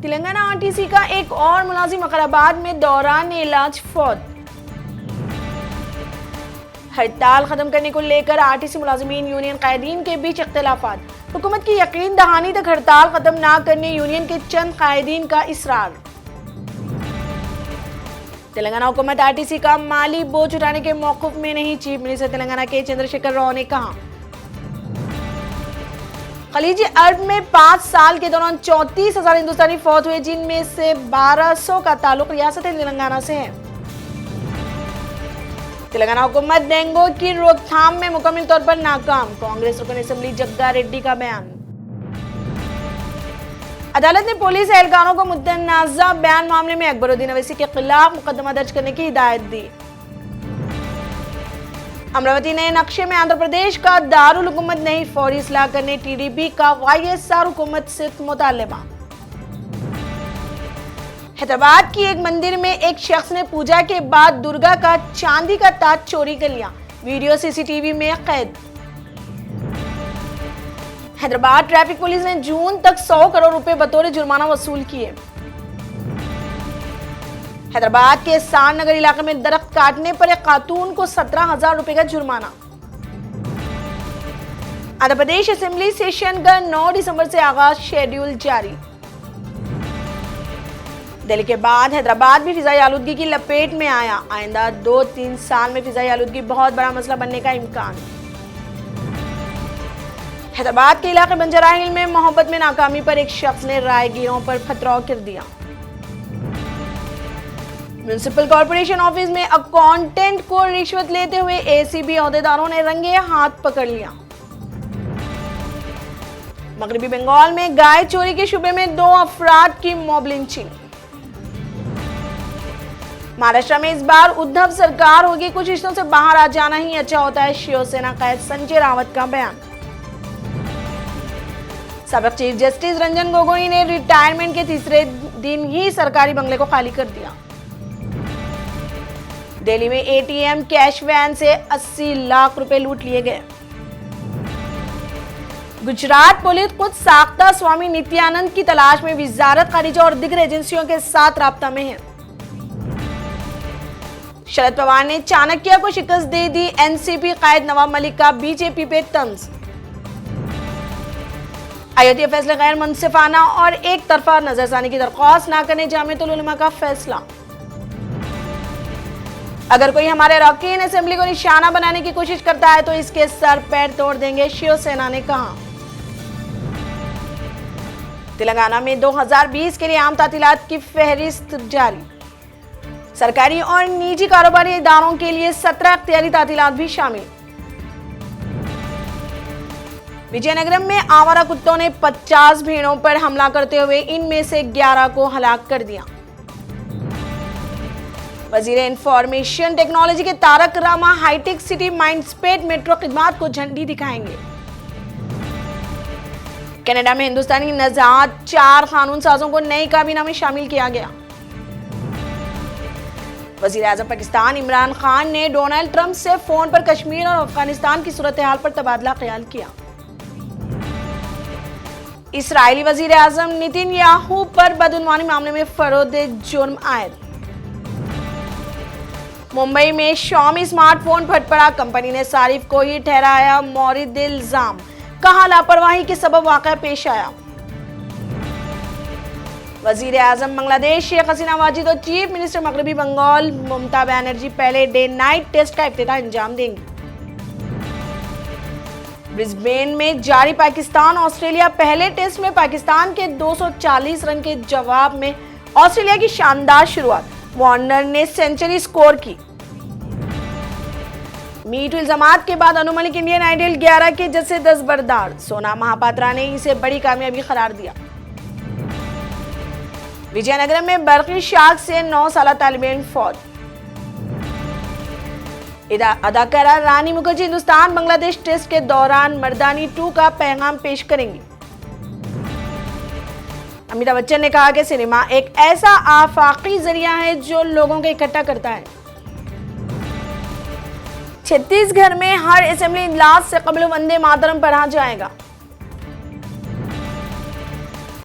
Telangana RTC का एक और मुलाजिम अकराबाद में दौरान इलाज फौत। हड़ताल खत्म करने को लेकर आरटीसी मुलाजिमीन यूनियन कायदीन के बीच इख्तिलाफात। हुकूमत की यकीन दहानी तक हड़ताल खत्म न करने यूनियन के चंद कायदीन का इसरार। तेलंगाना हुकूमत आरटीसी का माली बोझ उठाने के मौक़िफ़ में नहीं। चीफ मिनिस्टर तेलंगाना के चंद्रशेखर राव ने कहा। खलीजी अरब में 5 साल के दौरान 34,000 हिंदुस्तानी फौत हुए, जिनमें से 1200 का ताल्लुक रियासत तेलंगाना से है। तेलंगाना हुकूमत डेंगू की रोकथाम में मुकम्मल तौर पर नाकाम। कांग्रेस रुकन असेंबली जग्गा रेड्डी का बयान। अदालत ने पुलिस एहलकारों को मुतनाज़ा बयान मामले में अकबरुद्दीन अवैसी के खिलाफ मुकदमा दर्ज करने की हिदायत दी। अमरावती नए नक्शे में आंध्र प्रदेश का दारुल हुकूमत नहीं, फौरी इस्लाह करने टीडीपी का वाईएसआर हुकूमत से मुतालबा। हैदराबाद की एक मंदिर में एक शख्स ने पूजा के बाद दुर्गा का चांदी का ताज चोरी कर लिया, वीडियो सीसीटीवी में कैद। हैदराबाद ट्रैफिक पुलिस ने जून तक 100 करोड़ रुपए बतौर जुर्माना वसूल किए। हैदराबाद के सार नगर इलाके में दरख्त काटने पर एक खातून को 17,000 रुपए का जुर्माना। आंध्र प्रदेश असेंबली सेशन का 9 दिसंबर से आगाज, शेड्यूल जारी। दिल्ली के बाद हैदराबाद भी फिजाई आलूदगी की लपेट में आया। आइंदा 2-3 साल में फिजाई आलूदगी बहुत बड़ा मसला बनने का इम्कान। हैदराबाद के इलाके बंजारा हिल में मोहब्बत में नाकामी पर एक शख्स ने राहगीरों पर पथराव कर दिया। म्युनिसिपल कॉर्पोरेशन ऑफिस में अकाउंटेंट को रिश्वत लेते हुए एसीबी ओहदेदारों ने रंगे हाथ पकड़ लिया। मगरबी बंगाल में गाय चोरी के शुबे में 2 अफराद की मॉब लिंचिंग। महाराष्ट्र में इस बार उद्धव सरकार होगी, कुछ रिश्तों से बाहर आ जाना ही अच्छा होता है, शिवसेना कैद संजय रावत का बयान। सबक चीफ जस्टिस रंजन गोगोई ने रिटायरमेंट के तीसरे दिन ही सरकारी बंगले को खाली कर दिया। दिल्ली में एटीएम कैश वैन से 80 लाख रुपए लूट लिए गए। गुजरात पुलिस खुद साख्ता स्वामी नित्यानंद की तलाश में वजारत खारिजा और दिगर एजेंसियों के साथ राब्ता में है। शरद पवार ने चाणक्य को शिकस्त दे दी, एनसीपी कायद नवाब मलिक का बीजेपी पे तंज। अयोध्या फैसले गैर मुनसिफाना और एक तरफा नजरसानी की दरख्वास्त न करने जामियतुल उलमा का फैसला। अगर कोई हमारे अरकान असेंबली को निशाना बनाने की कोशिश करता है तो इसके सर पैर तोड़ देंगे, शिवसेना ने कहा। तेलंगाना में 2020 के लिए आम तातीलात की फहरिस्त जारी। सरकारी और निजी कारोबारी इदारों के लिए 17 इख्तियारी तातीलात भी शामिल। विजयनगरम में आवारा कुत्तों ने 50 भेड़ों पर हमला करते हुए इनमें से 11 को हलाक कर दिया। वजीर इंफॉर्मेशन टेक्नोलॉजी के Taraka Rama hitech city Mindspace metro खिदमात को झंडी दिखाएंगे। कनाडा में हिंदुस्तानी नजात 4 कानून साजों को नई काबीना में शामिल किया गया। वजीर आजम पाकिस्तान इमरान खान ने डोनाल्ड ट्रंप से फोन पर कश्मीर और अफगानिस्तान की सूरत हाल पर तबादला ख्याल किया। इसराइली वजीर आजम नेतन्याहू पर बदउनवानी मामले में फरोद जुर्म आयद। मुंबई में शॉमी स्मार्टफोन फटपड़ा, कंपनी ने सारिफ को ही ठहराया मौरिद इल्जाम, कहा लापरवाही के सबब वाकया पेश आया। वजीर आजम बांग्लादेश शेख हसीना वाजिद और चीफ मिनिस्टर मगरबी बंगाल ममता बनर्जी पहले डे नाइट टेस्ट का इफ्तिताह अंजाम देंगे। ब्रिस्बेन में जारी पाकिस्तान ऑस्ट्रेलिया पहले टेस्ट में पाकिस्तान के 240 रन के जवाब में ऑस्ट्रेलिया की शानदार शुरुआत, वार्नर ने सेंचुरी स्कोर की। मीटू इल्जामात के बाद अनु मलिक इंडियन आइडल 11 के जज से दस्तबरदार, सोना महापात्रा ने इसे बड़ी कामयाबी करार दिया। विजयनगरम में बर्की शाख से 9 साल तालिब इल्म फौत। अदाकारा रानी मुखर्जी हिंदुस्तान बांग्लादेश टेस्ट के दौरान मर्दानी 2 का पैगाम पेश करेंगी। अमिताभ बच्चन ने कहा कि सिनेमा एक ऐसा आफाकी जरिया है जो लोगों को इकट्ठा करता है। छत्तीसगढ़ में हर असेंबली इजलास से कबल वंदे मातरम पढ़ा जाएगा।